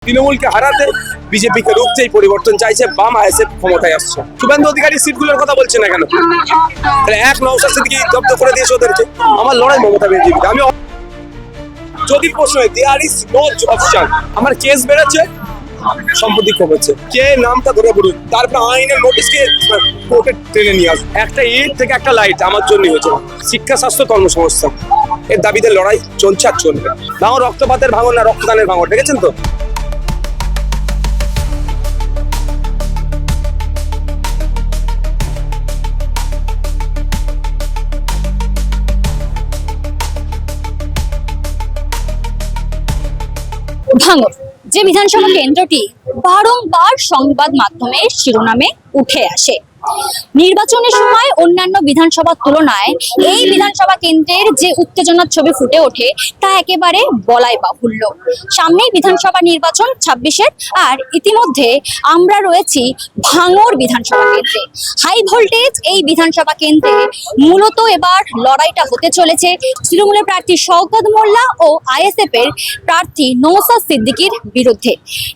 তৃণমূলকে হারাতে বিজেপিকে রুখতেই পরিবর্তন চাইছে, বাম আইএসএফ ক্ষমতায় আসছে। শুভেন্দু অধিকারী সিটগুলোর কথা বলছে না কেন? তাহলে এক নওশাদ সিদ্দিকী জব্দ করে দিয়েছে ওদেরকে। আমার লড়াই মমতা ব্যানার্জির। আমি যদি প্রশ্ন হয় দেয়ার ইজ নো অপশন, আমার কেস বেড়েছে, সম্পত্তি কমেছে, কে নামটা ধরে বলুন, তারপর আইনের নোটিশকে কোর্টে টেনে নিয়ে আস। একটা ইট থেকে একটা লাইট আমার জন্য হয়েছে। শিক্ষা, স্বাস্থ্য, কর্মসংস্থান, এর দাবিতে লড়াই চলছে আর চলবে। ভাঙর রক্তপাতের ভাঙর না, রক্তদানের ভাঙর, দেখেছেন তো? ভাঙর যে বিধানসভা কেন্দ্রটি বারংবার সংবাদ মাধ্যমের শিরোনামে উঠে আসে। নির্বাচনের সময় অন্যান্য বিধানসভার তুলনায় এই বিধানসভা কেন্দ্রের যে উত্তেজনার ছবি ফুটে ওঠে তা একেবারে বলাই বাহুল্য। সামনেই বিধানসভা নির্বাচন 26-এর, আর ইতিমধ্যে আমরা রয়েছি ভাঙর বিধানসভা কেন্দ্রে। হাই ভোল্টেজ এই বিধানসভা কেন্দ্রে মূলত এবার লড়াইটা হতে চলেছে তৃণমূলের প্রার্থী শওকত মোল্লা ও আইএসএফ এর প্রার্থী নওশাদ সিদ্দিকীর বিরুদ্ধে।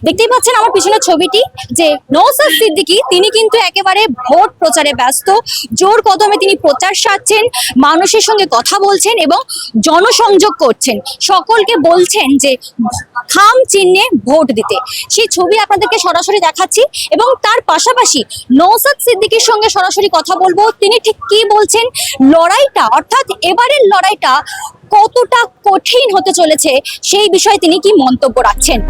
দেখতেই পাচ্ছেন আমার পিছনের ছবিটি, যে নওশাদ সিদ্দিকী তিনি কিন্তু একেবারে ভোট প্রচারে ব্যস্ত। জোর কদমে তিনি প্রচার সারছেন, মানুষের সঙ্গে কথা বলছেন এবং জনসংযোগ করছেন। সকলকে বলছেন যে থাম চিহ্নে ভোট দিতে। সেই ছবি আপনাদেরকে সরাসরি দেখাচ্ছি এবং তার পাশাপাশি নওশাদ সিদ্দিকীর সঙ্গে সরাসরি কথা বলবো। তিনি ঠিক কি বলছেন, লড়াইটা অর্থাৎ এবারের লড়াইটা কতটা কঠিন হতে চলেছে সেই বিষয়ে তিনি কি মন্তব্য রাখছেন।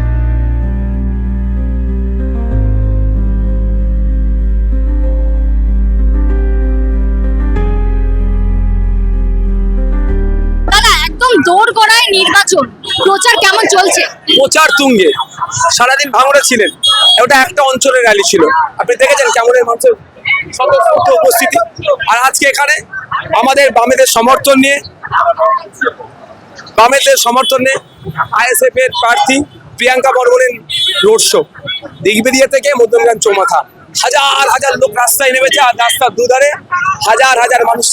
দোরগোড়ায় নির্বাচন প্রচার কেমন চলছে? প্রচার তুঙ্গে, সারাদিন ভাঙড়ে ছিলেন। ওটা একটা অঞ্চলের র্যালি ছিল, আপনি দেখেছেন কেমন মানুষের স্বতঃস্ফূর্ত উপস্থিতি। আর আজকে এখানে আমাদের বামেদের সমর্থন নিয়ে আইএসএফ এর প্রার্থী প্রিয়াঙ্কা বর্মনের রোড শো দিগবেরিয়া থেকে মধ্যমগ্রাম চৌমাথা। হাজার হাজার লোক রাস্তায় নেমেছে, আর রাস্তার দুধারে হাজার হাজার মানুষ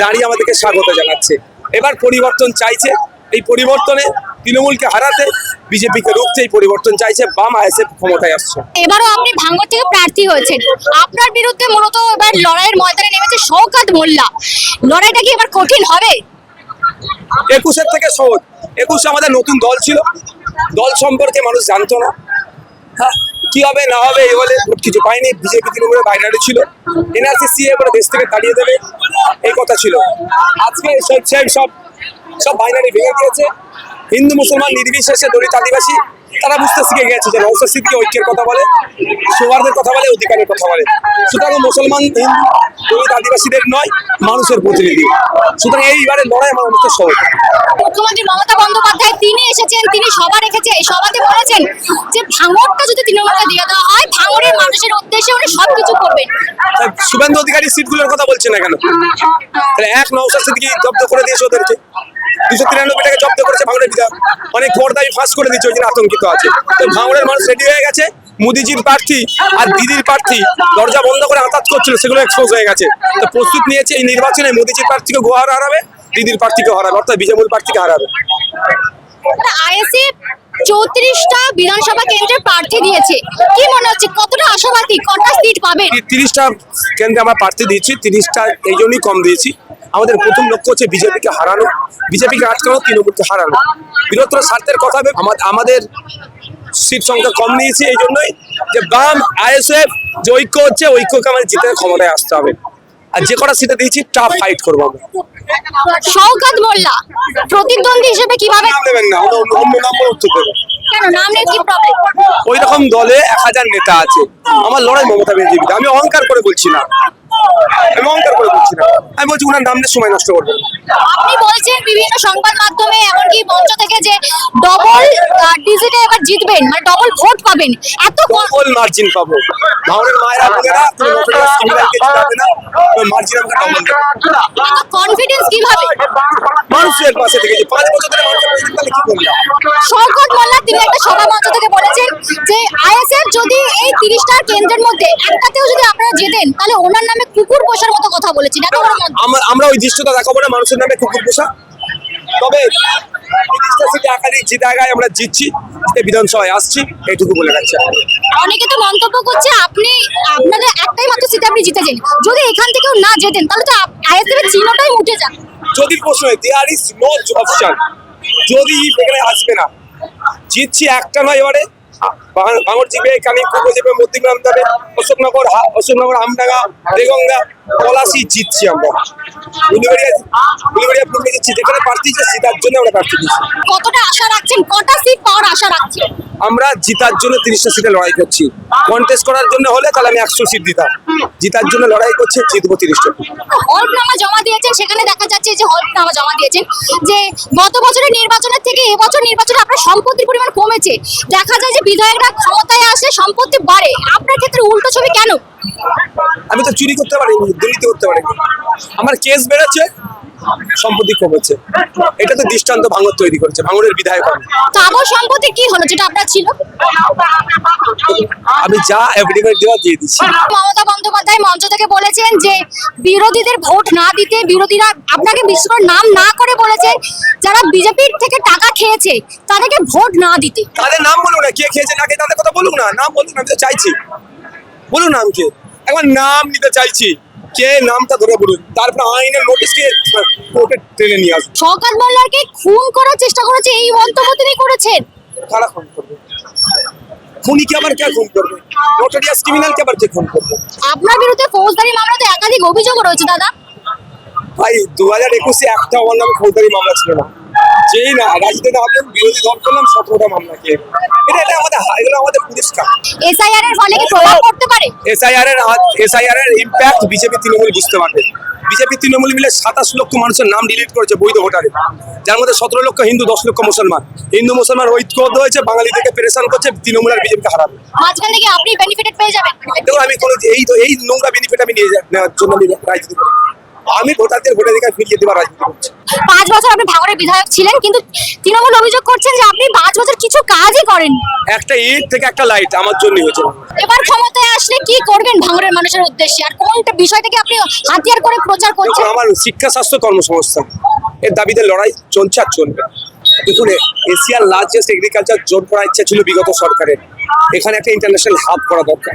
দাঁড়িয়ে আমাদেরকে স্বাগত জানাচ্ছে। এবার পরিবর্তন চাইছে, এই পরিবর্তনে তৃণমূলকে হারাতে বিজেপিকে রুখতে এই পরিবর্তন চাইছে, বাম আইএসএফ ক্ষমতায় আসছে। এবারও আপনি ভাঙড় থেকে প্রার্থী হয়েছেন, আপনার বিরুদ্ধে মূলত এবার লড়াইয়ের ময়দানে নেমেছে শওকত মোল্লা। লড়াইটা কি এবার কঠিন হবে? 21-এর থেকে সহজ। 21 আমাদের নতুন দল ছিল, দল সম্পর্কে মানুষ জানতো না। হ্যাঁ, কি হবে না হবে এ বলে কিছু পাইনি। বিজেপি তৃণমূলের বাইনারি ছিল, এনআরসি সিএ বলে দেশ থেকে তাড়িয়ে দেবে এই কথা ছিল। আজকে সব বাইনারি ভেঙে দিয়েছে। হিন্দু মুসলমান নির্বিশেষে দলিত আদিবাসী তারা বুঝতে শিখে গেছে যে নওশাদ সিদ্দিকী ঐক্যের কথা বলে, সৌহার্দের কথা বলে, অধিকারের কথা বলে। সুতরাং মুসলমান, হিন্দু, দলিত আদিবাসীদের নয়, মানুষের প্রতিনিধি। সুতরাং এইবারে লড়াই আমার অনেকটা সহজ। মুখ্যমন্ত্রী মমতা বন্দ্যোপাধ্যায় তিনি এসেছেন, তিনি সভা রেখেছে, এই সভাতে বলেছেন যে ভাঙড়টা যদি তৃণমূলকে দিয়ে দেওয়া হয় ভাঙড়ের মানুষের উদ্দেশ্যে উনি সবকিছু করবেন। শুভেন্দু অধিকারী সিটগুলোর কথা বলছে না কেন? তাহলে এক নওশাদ সিদ্দিকী জব্দ করে দিয়েছে ওদেরকে। 293 টাকা জব্দ করেছে ভাঙড়ের বিধায়ক, অনেক পর্দায় ফাঁস করে দিচ্ছে, ওই জন্য আতঙ্কিত আছে। তো ভাঙড়ের মানুষ রেডি হয়ে গেছে। মোদিজির প্রার্থী আর দিদির প্রার্থী দরজা বন্ধ করে আঘাত করছিল, সেগুলো এক্সপোজ হয়ে গেছে। তো প্রস্তুত নিয়েছে এই নির্বাচনে মোদিজির প্রার্থীকে গোহারা হারাবে, দিদির প্রার্থীকে হারাবে, অর্থাৎ বিজেপির প্রার্থীকে হারাবে। আইএসএফ 34টা বিধানসভা কেন্দ্রে প্রার্থী দিয়েছে, কি মনে হচ্ছে কতটা আশাবাদী, কতটা সিট পাবে? 30টা কেন্দ্রে আমরা প্রার্থী দিয়েছি, 30টা এই জন্যই কম দিয়েছি। আমাদের প্রথম লক্ষ্য হচ্ছে বিজেপিকে হারানো, বিজেপিকে আটকানো, তৃণমূলকে হারানো। বৃহত্তর স্বার্থের কথা আমাদের সিট সংখ্যা কম নিয়েছি এই জন্যই যে বাম আইএসএফ যে ঐক্য হচ্ছে, ঐক্যকে আমাদের জিতে ক্ষমতায় আসতে হবে। আর যে কটা সিটে দিয়েছি টাফ ফাইট করবো আমরা। শওকত মোল্লা প্রতিদ্বন্দ্বী হিসেবে কিভাবে নাম নেবেন না, অন্য নাম উত্তর দেবেন কেন? নাম নিয়ে কি প্রবলেম? ওই রকম দলে 1000 নেতা আছে। আমার লড়াই মমতা ব্যানার্জির। আমি অহংকার করে বলছি না, আমি বলছি ওনার নাম নিয়ে সময় নষ্ট করবেন। আপনি বলছেন বিভিন্ন সংবাদ মাধ্যমে এমনকি মঞ্চ থেকে যে ডবল ডিজিটে এবার জিতবেন, মানে ডবল ভোট পাবেন, এত ডবল মার্জিন পাবো। ভাঙড়ের মায়েরা বোনেরা জিতাবে না, মার্জিন আমাকে ডবল দেবে। এত কনফিডেন্স কিভাবে? মানুষের পাশে থেকে 5 বছর ধরে মানুষের পাশে তাহলে কি করবে? শওকত মোল্লা তিনি একটা সভা মঞ্চ থেকে বলেছেন যে আইএসএফ যদি এই 30টা কেন্দ্রের মধ্যে একটাতেও যদি আপনারা জেতেন তাহলে ওনার নামে কুকুর পোষার মতো কথা বলেছেন। আমরা ওই দৃশ্যটা দেখাবো না, মানুষের নামে কুকুর পোষা। তবে 30টা সিটে একাধিক জায়গায় আমরা জিতছি, বিধানসভায় আসছি, এইটুকু বলে রাখছি। অনেকে তো মন্তব্য করছে আপনাদের একটাই মাত্র সিটে আপনি জিতেছেন, যদি এখান থেকেও না যেতেন তাহলে তো আইএসএফ এর চিহ্নটাই উঠে যাবে। যদি প্রশ্ন হয়, দেয়ার ইজ নো অপশন, যদি এখানে আসবে না, জিতছি একটা নয়, এবারে ভাঙড় জিপে, কানিকপুর জিপে, মধ্যগ্রাম যাবে, অশোকনগর, আমডাঙ্গা, দেগঙ্গা, পলাশি জিতছি আমরা। উলুবেড়িয়া পুরুলিয়া জিতছি, যেখানে প্রার্থী দিচ্ছে জিতার জন্য আমরা প্রার্থী দিচ্ছি। কতটা আশা রাখছেন, কটা সিট পাওয়ার আশা রাখছেন? আমরা জিতার জন্য 30টা সিটে লড়াই করছি। কন্টেস্ট করার জন্য হলে তাহলে আমি 100 সিট দিতাম। জিতার জন্য লড়াই করছি, জিতবো 30টা। হলফনামা জমা দিয়েছেন, সেখানে দেখা যাচ্ছে যে হলফনামা জমা দিয়েছেন যে গত বছরের নির্বাচনের থেকে এবছর নির্বাচনে আপনার সম্পত্তির পরিমাণ কমেছে। দেখা যায় যে বিধায়করা ক্ষমতায় আসলে সম্পত্তি বাড়ে, আপনার ক্ষেত্রে উল্টো ছবি কেন? আমি তো চুরি করতে পারিনি, দুর্নীতি করতে পারিনি, আমার কেস বেড়েছে, সম্পত্তি কমেছে। এটা তো দৃষ্টান্ত ভাঙড় তৈরি করেছে, ভাঙড়ের বিধায়ক তাবর সম্পত্তি কি হলো যেটা আপনার ছিল? আমি যা এফিডেভিট দেওয়া দিয়ে দিচ্ছি। মমতা বন্দ্যোপাধ্যায় মঞ্চ থেকে বলেছেন যে বিরোধীদের ভোট না দিতে, বিরোধীরা আপনাকে বিশ্বর নাম না করে বলেছেন যারা বিজেপির থেকে টাকা খেয়েছে তাদেরকে ভোট না দিতে। তাদের নাম বলুন না, কে খেয়েছে না খেয়ে তাদের কথা বলুন না, নাম বলুন, আমি তো চাইছি, বলুন নাম কে, একবার নাম নিতে চাইছি, কে নামটা ধরে বলুন, তারপর আইনের নোটিশকে কোর্টে টেনে নিয়ে আসুন। শওকত মোল্লারকে খুন করার চেষ্টা করেছে, এই মন্তব্য তিনি করেছেন। কারা খুন করবে? খুনিকে আবার কে খুন করবে? নোটোরিয়াস ক্রিমিনালকে আবার কে খুন করবে? আপনার বিরুদ্ধে ফৌজদারি মামলাতে একাধিক অভিযোগ রয়েছে দাদা। ভাই 2021-এ একটা আমার নামে ফৌজদারি মামলা ছিল না, যেই না রাজনীতিতে আমি বিরোধী দল করলাম 17টা মামলা কে, এটা আমাদের পুরস্কার। এসআইআর এর ফলে কি প্রভাব পড়তে পারে? এসআইআর এর ইম্প্যাক্ট বিজেপি তৃণমূল বুঝতে পারবে। বিজেপি তৃণমূল মিলে 27 লক্ষ মানুষের নাম ডিলিট করেছে বৈধ ভোটারে, যার মধ্যে 17 লক্ষ হিন্দু, 10 লক্ষ মুসলমান। হিন্দু মুসলমান ঐক্যবদ্ধ হয়েছে, বাঙালি থেকে পেরেশান করছে, তৃণমূল আর বিজেপিকে হারাবে। মাঝখান থেকে আপনি বেনিফিটেড পেয়ে যাবেন। দেখুন, আমি কোনো এই নোংরা বেনিফিট আমি নেওয়ার জন্য আমি রাজনীতি করি, আমি ভোটারদের ভোটাধিকার ফিরিয়ে দেওয়ার রাজনীতি করছি। 5 বছর আপনি ভাঙড়ের বিধায়ক ছিলেন, কিন্তু তৃণমূল অভিযোগ করছেন যে আপনি 5 বছর কিছু কাজই করেননি। একটা ইট থেকে একটা লাইট আমার জন্য হয়েছে। এবার ক্ষমতায় আসলে কি করবেন ভাঙড়ের মানুষের উদ্দেশ্যে, আর কোনটা বিষয়টাকে আপনি হাতিয়ার করে প্রচার করছেন? আমার শিক্ষা, স্বাস্থ্য, কর্মসংস্থান এর দাবিতে লড়াই চলছে আর চলবে। দেখুন, এশিয়ার লার্জেস্ট এগ্রিকালচার জোন করার ইচ্ছা ছিল বিগত সরকারের, এখানে একটা ইন্টারন্যাশনাল হাব করা দরকার।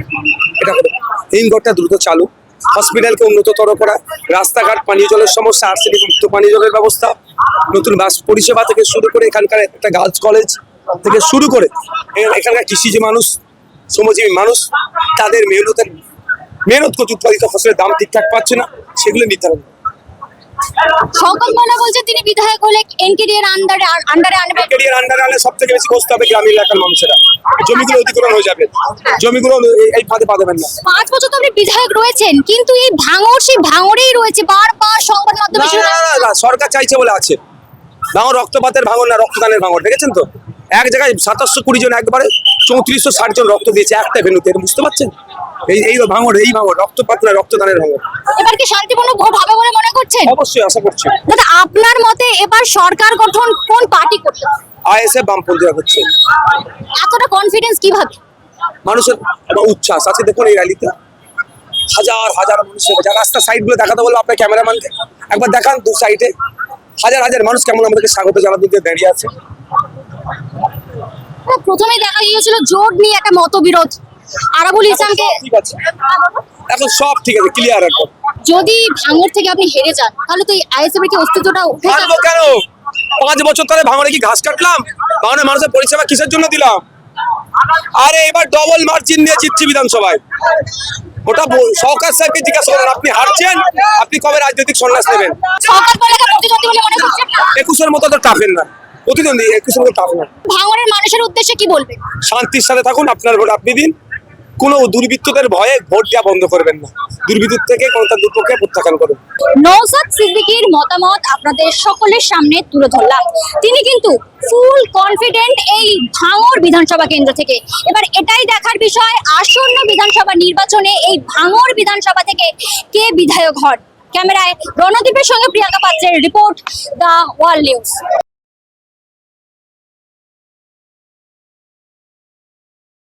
এটা করে হিমঘরটা দ্রুত চালু, হসপিটালকে উন্নততর করা, রাস্তাঘাট, পানীয় জলের সমস্যা, আর্সেনিক মুক্ত পানীয় জলের ব্যবস্থা, নতুন বাস পরিষেবা থেকে শুরু করে এখানকার একটা গার্লস কলেজ থেকে শুরু করে এখানকার কৃষিজীবী মানুষ, শ্রমজীবী মানুষ, তাদের মেহনত করতে উৎপাদিত ফসলের দাম ঠিকঠাক পাচ্ছে না, সেগুলো নির্ধারণ। শওকত মোল্লা বলছেন তিনি বিধায়ক হলে এনকেডি এর আন্ডারে আনবে। এনকেডির আন্ডারে আনলে সব থেকে বেশি কষ্ট হবে গ্রামীণ এলাকার মানুষেরা, জমিগুলো অধিগ্রহণ হয়ে যাবে, জমিগুলো এই ফাঁদে পা দেবেন না। 5 বছর তো আপনি বিধায়ক রয়েছেন, কিন্তু এই ভাঙড় সেই ভাঙড়েই রয়েছে, বারবার সংবাদ মাধ্যমে না, সরকার চাইছে বলে আছে। ভাঙড় রক্তপাতের ভাঙড় না, রক্তদানের ভাঙড়, দেখেছেন তো? এক জায়গায় 2720 জন একবারে 3460 জন রক্ত দিয়েছে একটা ভেন্যুতে, বুঝতে পারছেন? এই ভাঙড় রক্তপাত না, রক্তদানের ভাঙড়। এবার কি শান্তিপূর্ণ ভোট হবে বলে মনে করছেন? অবশ্যই আশা করছি। দাদা, আপনার মতে এবার সরকার গঠন কোন পার্টি করবে? আইএসএফ, বামপন্থীরা হচ্ছে। এতটা কনফিডেন্স কিভাবে? মানুষের একটা উচ্ছ্বাস আছে। দেখুন, এই র্যালিতে হাজার হাজার মানুষ, রাস্তার সাইডগুলো দেখাতে বলবো আপনার ক্যামেরাম্যানকে, একবার দেখান দু সাইডে হাজার হাজার মানুষ কেমন আমাদেরকে স্বাগত জানাতে দাঁড়িয়ে আছে। প্রথমে দেখা গিয়েছিল জোট নিয়ে একটা মতবিরোধ, আরাবুল ইসলামকে। ঠিক আছে, এখন সব ঠিক আছে, ক্লিয়ার একদম। যদি ভাঙড় থেকে আপনি হেরে যান তাহলে তো এই আইএসএফ এর কি অস্তিত্বটা উঠে যাবে? পারবো কেন? 5 বছর ধরে ভাঙড়ে কি ঘাস কাটলাম? ভাঙড়ের মানুষের পরিষেবা কিসের জন্য দিলাম? আরে এবার ডবল মার্জিন নিয়ে জিতছি বিধানসভায়। ওটা সরকার সাহেবকে জিজ্ঞাসা করেন, আপনি হারছেন, আপনি কবে রাজনৈতিক সন্ন্যাস নেবেন? শওকত মোল্লাকে প্রতিদ্বন্দ্বী বলে মনে করছেন না? 21-এর মতো তো টাফেন না, প্রতিদ্বন্দ্বী 21-এর মতো টাফ না। ভাঙড়ের মানুষের উদ্দেশ্যে কি বলবেন? শান্তির সাথে থাকুন, আপনার ভোট আপনি দিন, কোনো দুর্বৃত্তদের ভয়ে ভোট দেওয়া বন্ধ করবেন না, দুর্বৃত্ত থেকে গণতান্ত্রিক পক্ষে প্রত্যাখ্যান করুন। নওশাদ সিদ্দিকীর মতামত আপনাদের সকলের সামনে তুলে ধরলাম। তিনি কিন্তু ফুল কনফিডেন্ট এই ভাঙড় বিধানসভা কেন্দ্র থেকে। এবার এটাই দেখার বিষয়, আসন্ন বিধানসভা নির্বাচনে এই ভাঙড় বিধানসভা থেকে কে বিধায়ক হন। ক্যামেরায় রণদীপের সঙ্গে প্রিয়াঙ্কা পাত্রের রিপোর্ট, দ্য ওয়ার্ল্ড নিউজ।